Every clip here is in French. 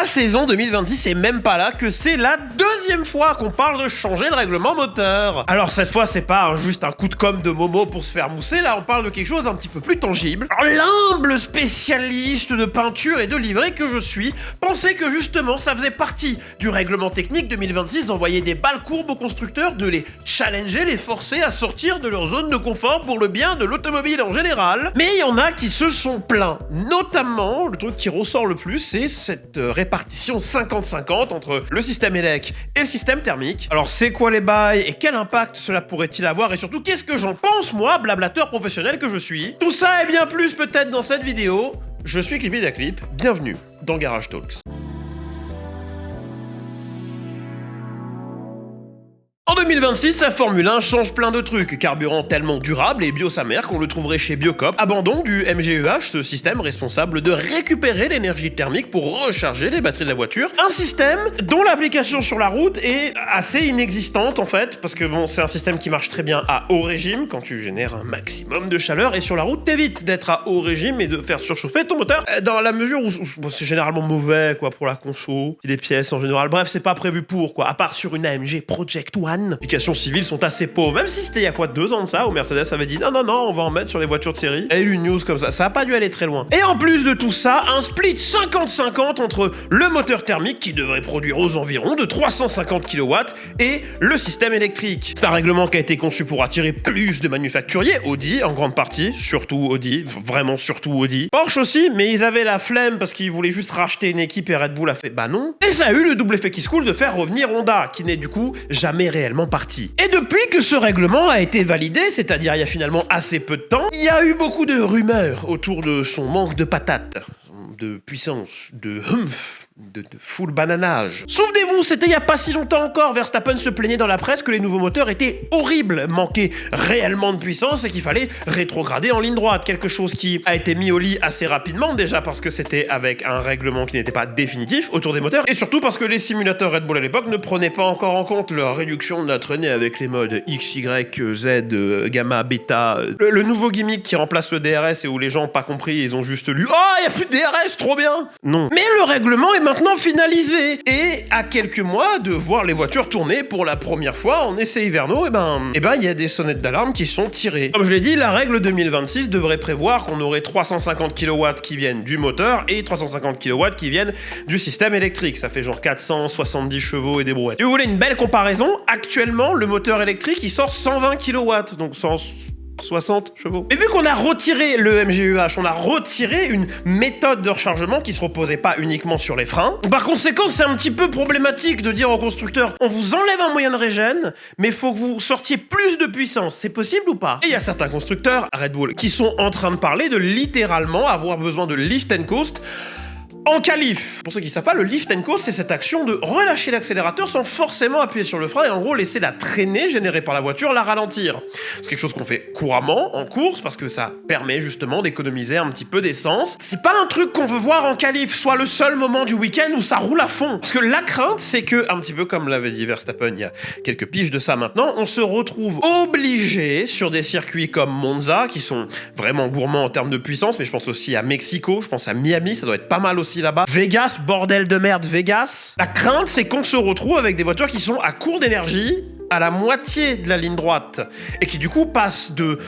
La saison 2026 est même pas là, que c'est la deuxième fois qu'on parle de changer le règlement moteur. Alors cette fois, c'est pas juste un coup de com' de Momo pour se faire mousser, là on parle de quelque chose un petit peu plus tangible. L'humble spécialiste de peinture et de livrée que je suis pensait que justement ça faisait partie du règlement technique 2026 d'envoyer des balles courbes aux constructeurs, de les challenger, les forcer à sortir de leur zone de confort pour le bien de l'automobile en général. Mais il y en a qui se sont plaints. Notamment, le truc qui ressort le plus, c'est cette répartition 50-50 entre le système élec et le système thermique. Alors c'est quoi les bails et quel impact cela pourrait-il avoir et surtout qu'est-ce que j'en pense moi, blablateur professionnel que je suis? Tout ça et bien plus peut-être dans cette vidéo. Je suis Clip, bienvenue dans Garage Talks. En 2026, la Formule 1 change plein de trucs. Carburant tellement durable et bio sa mère qu'on le trouverait chez Biocop. Abandon du MGEH, ce système responsable de récupérer l'énergie thermique pour recharger les batteries de la voiture. Un système dont l'application sur la route est assez inexistante en fait, parce que bon, c'est un système qui marche très bien à haut régime, quand tu génères un maximum de chaleur, et sur la route, t'évites d'être à haut régime et de faire surchauffer ton moteur, dans la mesure où bon, c'est généralement mauvais quoi pour la conso, les pièces en général. Bref, c'est pas prévu pour quoi, à part sur une AMG Project One. Les applications civiles sont assez pauvres, même si c'était il y a quoi 2 ans de ça où Mercedes avait dit non, on va en mettre sur les voitures de série. Et une news comme ça a pas dû aller très loin. Et en plus de tout ça, un split 50-50 entre le moteur thermique qui devrait produire aux environs de 350 kW et le système électrique. C'est un règlement qui a été conçu pour attirer plus de manufacturiers, Audi en grande partie, surtout Audi, vraiment surtout Audi. Porsche aussi, mais ils avaient la flemme parce qu'ils voulaient juste racheter une équipe et Red Bull a fait bah non. Et ça a eu le double effet qui se coule de faire revenir Honda, qui n'est du coup jamais réellement parti. Et depuis que ce règlement a été validé, c'est-à-dire il y a finalement assez peu de temps, il y a eu beaucoup de rumeurs autour de son manque de patates, de puissance, de humph, de full bananage. Souvenez-vous, c'était il y a pas si longtemps encore, Verstappen se plaignait dans la presse que les nouveaux moteurs étaient horribles, manquaient réellement de puissance et qu'il fallait rétrograder en ligne droite. Quelque chose qui a été mis au lit assez rapidement, déjà parce que c'était avec un règlement qui n'était pas définitif autour des moteurs, et surtout parce que les simulateurs Red Bull à l'époque ne prenaient pas encore en compte leur réduction de la traînée avec les modes X, Y, Z, gamma, bêta, le nouveau gimmick qui remplace le DRS et où les gens n'ont pas compris, ils ont juste lu « Oh, il n'y a plus de DRS, trop bien !» Non. Mais le règlement est maintenant finalisé. Et à quelques mois de voir les voitures tourner pour la première fois en essais hivernaux, il y a des sonnettes d'alarme qui sont tirées. Comme je l'ai dit, la règle 2026 devrait prévoir qu'on aurait 350 kW qui viennent du moteur et 350 kW qui viennent du système électrique. Ça fait genre 470 chevaux et des brouettes. Si vous voulez une belle comparaison, actuellement, le moteur électrique, il sort 120 kW, donc 160 chevaux. Mais vu qu'on a retiré le MGEH, on a retiré une méthode de rechargement qui se reposait pas uniquement sur les freins. Par conséquent, c'est un petit peu problématique de dire aux constructeurs on vous enlève un moyen de régène, mais faut que vous sortiez plus de puissance. C'est possible ou pas? Et il y a certains constructeurs, Red Bull, qui sont en train de parler de littéralement avoir besoin de lift and coast en qualif. Pour ceux qui ne savent pas, le lift and coast, c'est cette action de relâcher l'accélérateur sans forcément appuyer sur le frein et en gros laisser la traînée générée par la voiture la ralentir. C'est quelque chose qu'on fait couramment en course parce que ça permet justement d'économiser un petit peu d'essence. C'est pas un truc qu'on veut voir en qualif, soit le seul moment du week-end où ça roule à fond. Parce que la crainte, c'est que, un petit peu comme l'avait dit Verstappen il y a quelques piges de ça maintenant, on se retrouve obligé sur des circuits comme Monza, qui sont vraiment gourmands en termes de puissance, mais je pense aussi à Mexico, je pense à Miami, ça doit être pas mal aussi là-bas. Vegas, bordel de merde, Vegas. La crainte, c'est qu'on se retrouve avec des voitures qui sont à court d'énergie, à la moitié de la ligne droite, et qui du coup passent de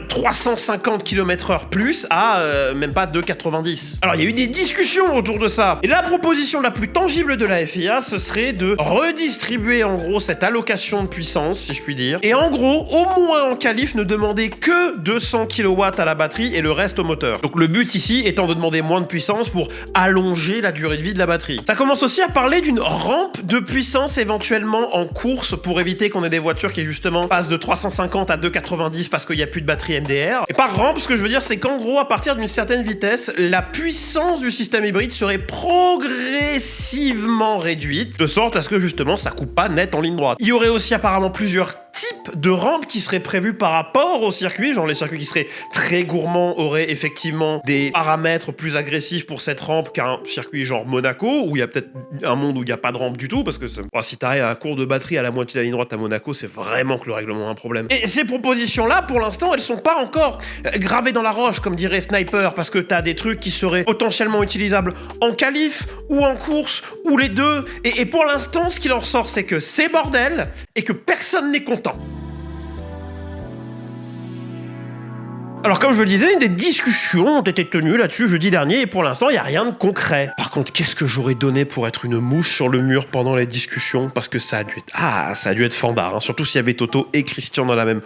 350 km/h plus à même pas 2,90. Alors il y a eu des discussions autour de ça, et la proposition la plus tangible de la FIA, ce serait de redistribuer en gros cette allocation de puissance, si je puis dire, et en gros, au moins en qualif, ne demander que 200 kW à la batterie et le reste au moteur. Donc le but ici étant de demander moins de puissance pour allonger la durée de vie de la batterie. Ça commence aussi à parler d'une rampe de puissance éventuellement en course pour éviter qu'on ait des voitures qui justement passent de 350 à 290 parce qu'il n'y a plus de batterie MDR. Et par rampe, ce que je veux dire, c'est qu'en gros, à partir d'une certaine vitesse, la puissance du système hybride serait progressivement réduite, de sorte à ce que justement ça coupe pas net en ligne droite. Il y aurait aussi apparemment plusieurs types de rampes qui seraient prévues par rapport au circuit, genre les circuits qui seraient très gourmands auraient effectivement des paramètres plus agressifs pour cette rampe qu'un circuit genre Monaco, où il y a peut-être un monde où il n'y a pas de rampe du tout, parce que si t'arrives à court de batterie à la moitié de la ligne droite, ta Monaco, c'est vraiment que le règlement a un problème. Et ces propositions-là, pour l'instant, elles sont pas encore gravées dans la roche, comme dirait Sniper, parce que t'as des trucs qui seraient potentiellement utilisables en qualif, ou en course, ou les deux. Et pour l'instant, ce qu'il en ressort, c'est que c'est bordel, et que personne n'est content. Alors comme je le disais, des discussions ont été tenues là-dessus jeudi dernier et pour l'instant, il n'y a rien de concret. Par contre, qu'est-ce que j'aurais donné pour être une mouche sur le mur pendant les discussions? Parce que ça a dû être... ça a dû être fandard, hein. Surtout s'il y avait Toto et Christian dans la même...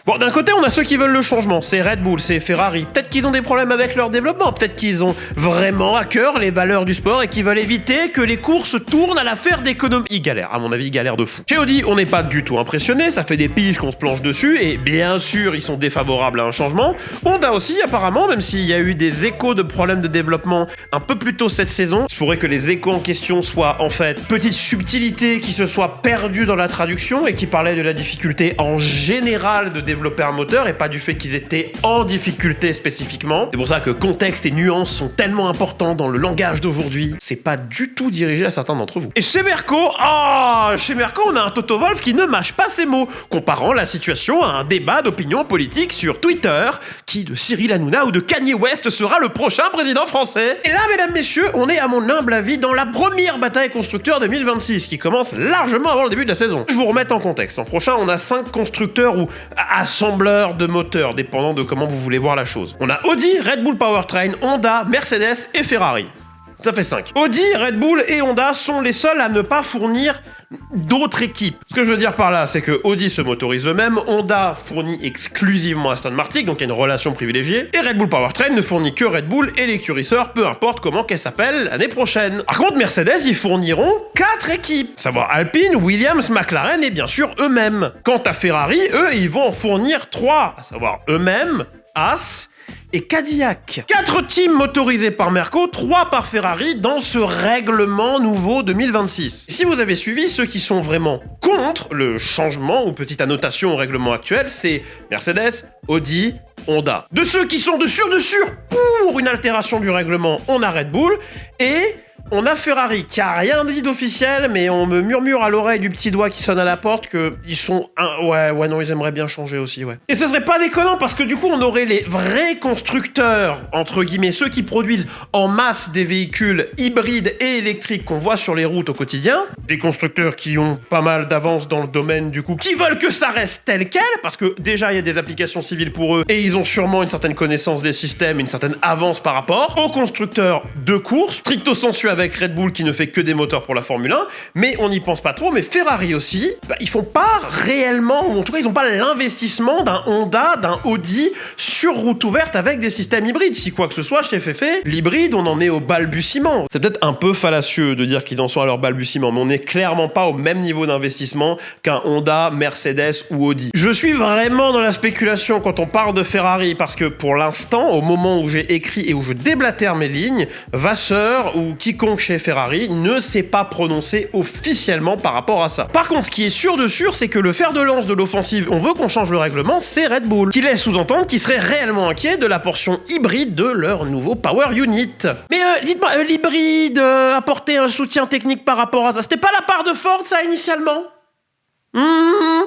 Bon, d'un côté, on a ceux qui veulent le changement, c'est Red Bull, c'est Ferrari. Peut-être qu'ils ont des problèmes avec leur développement, peut-être qu'ils ont vraiment à cœur les valeurs du sport et qu'ils veulent éviter que les courses tournent à l'affaire d'économie. Ils galèrent, à mon avis, ils galèrent de fou. Chez Audi, on n'est pas du tout impressionné, ça fait des piges qu'on se planche dessus et bien sûr, ils sont défavorables à un changement. Honda aussi, apparemment, même s'il y a eu des échos de problèmes de développement un peu plus tôt cette saison, il se pourrait que les échos en question soient en fait petites subtilités qui se soient perdues dans la traduction et qui parlaient de la difficulté en général de développer un moteur et pas du fait qu'ils étaient en difficulté spécifiquement. C'est pour ça que contexte et nuances sont tellement importants dans le langage d'aujourd'hui. C'est pas du tout dirigé à certains d'entre vous. Et chez Merco, on a un Toto Wolff qui ne mâche pas ses mots, comparant la situation à un débat d'opinion politique sur Twitter. Qui de Cyril Hanouna ou de Kanye West sera le prochain président français? Et là, mesdames, messieurs, on est à mon humble avis dans la première bataille constructeur 2026 qui commence largement avant le début de la saison. Je vous remets en contexte. L'an prochain, on a 5 constructeurs ou assembleurs de moteurs, dépendant de comment vous voulez voir la chose. On a Audi, Red Bull Powertrain, Honda, Mercedes et Ferrari. Ça fait 5. Audi, Red Bull et Honda sont les seuls à ne pas fournir d'autres équipes. Ce que je veux dire par là, c'est que Audi se motorise eux-mêmes, Honda fournit exclusivement Aston Martin, donc il y a une relation privilégiée, et Red Bull Powertrain ne fournit que Red Bull et l'écurie sœur, peu importe comment qu'elle s'appelle l'année prochaine. Par contre, Mercedes, ils fourniront 4 équipes, à savoir Alpine, Williams, McLaren et bien sûr eux-mêmes. Quant à Ferrari, eux, ils vont en fournir 3, à savoir eux-mêmes, As et Cadillac. 4 teams motorisés par Merco, 3 par Ferrari dans ce règlement nouveau 2026. Si vous avez suivi, ceux qui sont vraiment contre le changement ou petite annotation au règlement actuel, c'est Mercedes, Audi, Honda. De ceux qui sont de sûr pour une altération du règlement, on a Red Bull et... on a Ferrari qui a rien dit d'officiel, mais on me murmure à l'oreille du petit doigt qui sonne à la porte que ils sont non, ils aimeraient bien changer aussi, ouais. Et ce serait pas déconnant parce que du coup, on aurait les vrais constructeurs, entre guillemets, ceux qui produisent en masse des véhicules hybrides et électriques qu'on voit sur les routes au quotidien. Des constructeurs qui ont pas mal d'avance dans le domaine, du coup, qui veulent que ça reste tel quel, parce que déjà, il y a des applications civiles pour eux, et ils ont sûrement une certaine connaissance des systèmes, une certaine avance par rapport aux constructeurs de course, stricto sensu avec Red Bull qui ne fait que des moteurs pour la Formule 1, mais on n'y pense pas trop, mais Ferrari aussi, ils font pas réellement, ou en tout cas ils ont pas l'investissement d'un Honda, d'un Audi sur route ouverte avec des systèmes hybrides. Si quoi que ce soit, je t'ai fait, l'hybride, on en est au balbutiement. C'est peut-être un peu fallacieux de dire qu'ils en sont à leur balbutiement, mais on n'est clairement pas au même niveau d'investissement qu'un Honda, Mercedes ou Audi. Je suis vraiment dans la spéculation quand on parle de Ferrari, parce que pour l'instant, au moment où j'ai écrit et où je déblatère mes lignes, Vasseur ou quiconque chez Ferrari ne s'est pas prononcé officiellement par rapport à ça. Par contre, ce qui est sûr de sûr, c'est que le fer de lance de l'offensive, on veut qu'on change le règlement, c'est Red Bull, qui laisse sous-entendre qu'ils seraient réellement inquiets de la portion hybride de leur nouveau Power Unit. Mais dites-moi, l'hybride, apporter un soutien technique par rapport à ça, c'était pas la part de Ford, ça, initialement ?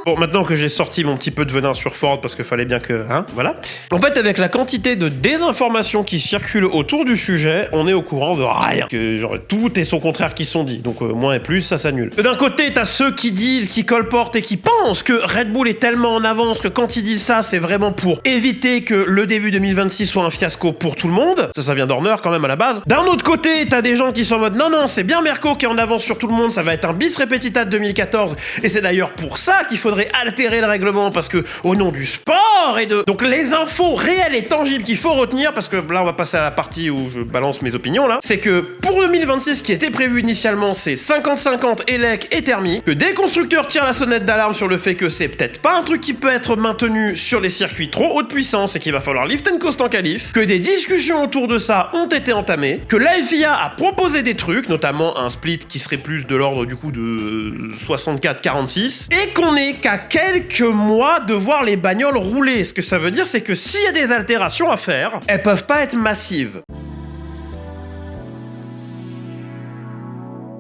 Bon, maintenant que j'ai sorti mon petit peu de venin sur Ford, parce qu'il fallait bien que... voilà. En fait, avec la quantité de désinformations qui circulent autour du sujet, on est au courant de rien. Que, genre, tout est son contraire qui sont dit. Donc, moins et plus, ça s'annule. D'un côté, t'as ceux qui disent, qui colportent et qui pensent que Red Bull est tellement en avance que quand ils disent ça, c'est vraiment pour éviter que le début 2026 soit un fiasco pour tout le monde. Ça vient d'Horner quand même à la base. D'un autre côté, t'as des gens qui sont en mode non, c'est bien Merco qui est en avance sur tout le monde, ça va être un bis repetita de 2014. Et c'est d'ailleurs pour ça qu'il faudrait altérer le règlement, parce que au nom du sport et de... Donc les infos réelles et tangibles qu'il faut retenir, parce que là on va passer à la partie où je balance mes opinions là, c'est que pour 2026 ce qui était prévu initialement c'est 50-50 élec et thermique, que des constructeurs tirent la sonnette d'alarme sur le fait que c'est peut-être pas un truc qui peut être maintenu sur les circuits trop haute puissance et qu'il va falloir lift and coast en qualif, que des discussions autour de ça ont été entamées, que la FIA a proposé des trucs, notamment un split qui serait plus de l'ordre du coup de 64-46, et qu'on est qu'à quelques mois de voir les bagnoles rouler. Ce que ça veut dire, c'est que s'il y a des altérations à faire, elles peuvent pas être massives.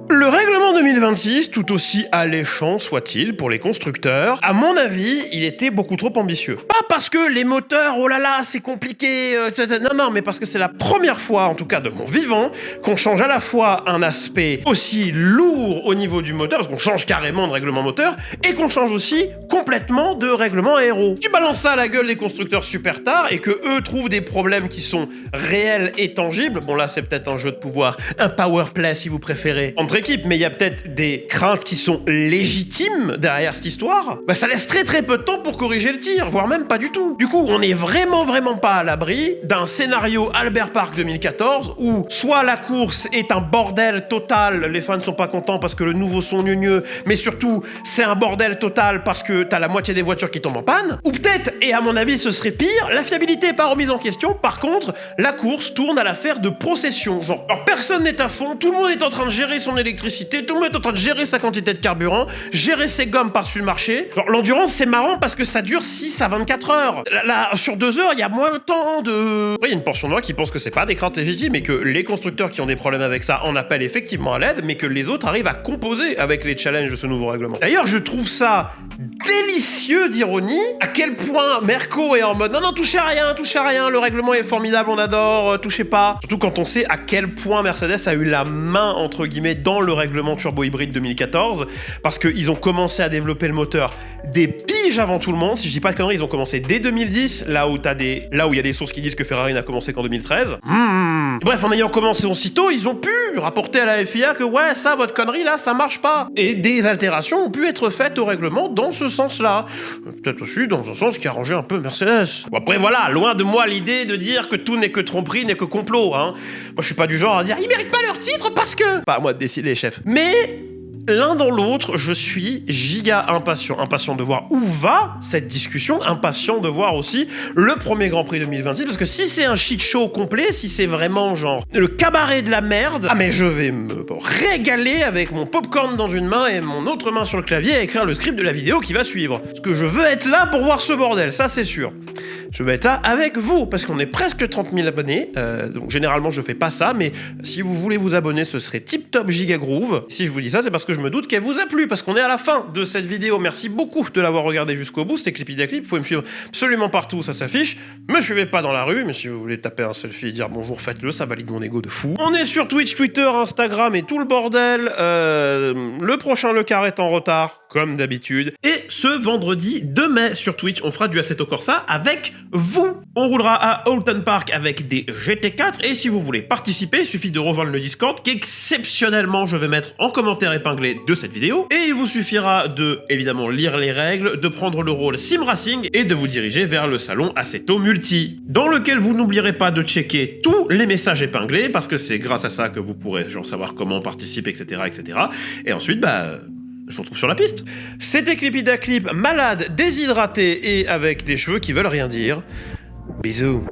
Le règlement 2026, tout aussi alléchant soit-il pour les constructeurs, à mon avis, il était beaucoup trop ambitieux. Pas parce que les moteurs, oh là là, c'est compliqué, non, mais parce que c'est la première fois, en tout cas de mon vivant, qu'on change à la fois un aspect aussi lourd au niveau du moteur, parce qu'on change carrément de règlement moteur, et qu'on change aussi complètement de règlement aéro. Tu balances ça à la gueule des constructeurs super tard, et que eux trouvent des problèmes qui sont réels et tangibles. Bon là, c'est peut-être un jeu de pouvoir, un power play si vous préférez, entre équipes, mais il y a peut-être des craintes qui sont légitimes derrière cette histoire. Bah ça laisse très peu de temps pour corriger le tir, voire même pas du tout. Du coup, on est vraiment pas à l'abri d'un scénario Albert Park 2014 où soit la course est un bordel total, les fans ne sont pas contents parce que le nouveau son gneugneux, mais surtout c'est un bordel total parce que t'as la moitié des voitures qui tombent en panne. Ou peut-être, et à mon avis ce serait pire, la fiabilité est pas remise en question, par contre, la course tourne à l'affaire de procession. Genre, personne n'est à fond, tout le monde est en train de gérer son électricité, tout le monde est en train de gérer sa quantité de carburant, gérer ses gommes par-dessus le marché. Genre, l'endurance c'est marrant parce que ça dure 6 à 24 heures. Là, sur 2 heures, il y a moins de temps de... Après, il y a une portion de moi qui pense que c'est pas des craintes légitimes et que les constructeurs qui ont des problèmes avec ça en appellent effectivement à l'aide, mais que les autres arrivent à composer avec les challenges de ce nouveau règlement. D'ailleurs, je trouve ça délicieux d'ironie, à quel point Merco est en mode non, touchez à rien, le règlement est formidable, on adore, touchez pas. Surtout quand on sait à quel point Mercedes a eu la main, entre guillemets, dans le règlement turbo-hybride 2014, parce qu'ils ont commencé à développer le moteur des piges avant tout le monde. Si je dis pas de conneries, ils ont commencé dès 2010, là où il y a des sources qui disent que Ferrari n'a commencé qu'en 2013. Bref, en ayant commencé aussitôt, ils ont pu rapporter à la FIA que ouais, ça, votre connerie là, ça marche pas. Et des altérations ont pu être faites au règlement dans ce sens-là. Peut-être aussi dans un sens qui arrangeait un peu Mercedes. Bon, après voilà, loin de moi l'idée de dire que tout n'est que tromperie, n'est que complot, hein. Moi je suis pas du genre à dire ils méritent pas leur titre parce que... Pas à moi de décider, chef. Mais... l'un dans l'autre, je suis giga impatient de voir où va cette discussion, impatient de voir aussi le premier Grand Prix 2026, parce que si c'est un shit show complet, si c'est vraiment genre le cabaret de la merde, ah mais je vais me régaler avec mon popcorn dans une main et mon autre main sur le clavier à écrire le script de la vidéo qui va suivre. Parce que je veux être là pour voir ce bordel, ça c'est sûr. Je vais être là avec vous, parce qu'on est presque 30 000 abonnés, donc généralement je fais pas ça, mais si vous voulez vous abonner, ce serait Tip Top Giga Groove. Si je vous dis ça, c'est parce que je me doute qu'elle vous a plu, parce qu'on est à la fin de cette vidéo. Merci beaucoup de l'avoir regardé jusqu'au bout, c'était Clippy Clip, vous pouvez me suivre absolument partout, ça s'affiche. Me suivez pas dans la rue, mais si vous voulez taper un selfie et dire bonjour, faites-le, ça valide mon ego de fou. On est sur Twitch, Twitter, Instagram et tout le bordel. Le prochain Le Car est en retard, comme d'habitude. Et ce vendredi 2 mai sur Twitch, on fera du Assetto Corsa avec vous. On roulera à Oulton Park avec des GT4 et si vous voulez participer, il suffit de rejoindre le Discord qu'exceptionnellement je vais mettre en commentaire épinglé de cette vidéo et il vous suffira de, évidemment, lire les règles, de prendre le rôle Sim Racing et de vous diriger vers le salon Assetto Multi, dans lequel vous n'oublierez pas de checker tous les messages épinglés parce que c'est grâce à ça que vous pourrez genre savoir comment participer, etc. Et ensuite, je vous retrouve sur la piste. C'était Clippy Clip, malade, déshydraté et avec des cheveux qui veulent rien dire. Bisous.